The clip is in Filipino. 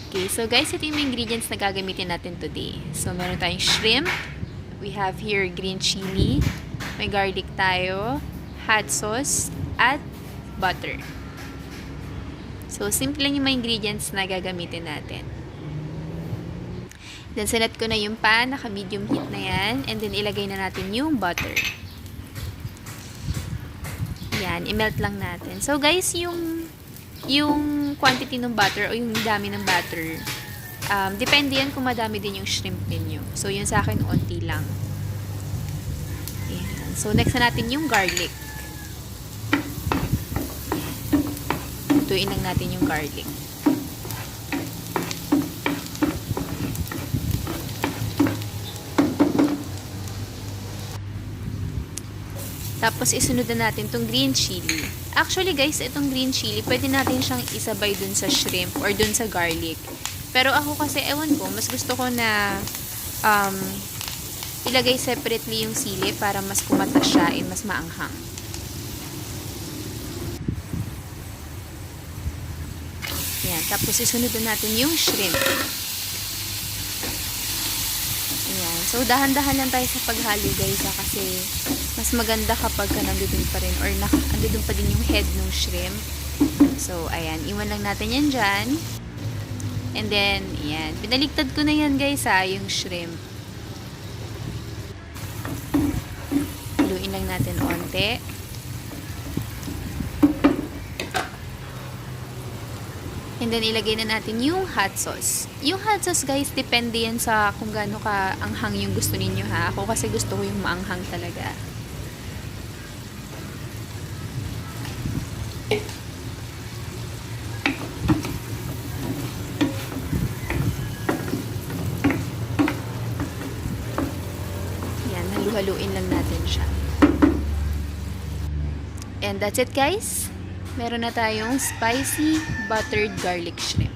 Okay, so guys, ito yung mga ingredients na gagamitin natin today. So, meron tayong shrimp. We have here green chili. May garlic tayo. Hot sauce. At butter. So, simple lang yung mga ingredients na gagamitin natin. Then, sinet ko na yung pan. Naka-medium heat na yan. And then, ilagay na natin yung butter. Yan, i-melt lang natin. So, guys, yung quantity ng butter o yung dami ng butter, depende yan kung madami din yung shrimp ninyo. So, yun sa akin, onti lang. Ayan. So, next na natin yung garlic. Lutuin lang natin yung garlic. Tapos, isunod na natin itong green chili. Actually, guys, itong green chili, pwede natin siyang isabay dun sa shrimp or dun sa garlic. Pero ako kasi, ewan ko, mas gusto ko na ilagay separately yung sili para mas kumata siya and mas maanghang. Ayan. Tapos, isunod na natin yung shrimp. Ayan. So, dahan-dahan lang tayo sa paghalo, guys, kasi mas maganda kapag nandun pa rin or nandun pa din yung head ng shrimp. So, ayan. Iwan lang natin yan dyan. And then, ayan. Pinaligtad ko na yan, guys, yung shrimp. Haluin lang natin onte. And then, ilagay na natin yung hot sauce. Yung hot sauce, guys, depende yan sa kung gaano ka anghang yung gusto ninyo, ha. Ako kasi gusto ko yung maanghang talaga. Yan, halu-haluin lang natin siya. And that's it, guys. Meron na tayong spicy buttered garlic shrimp.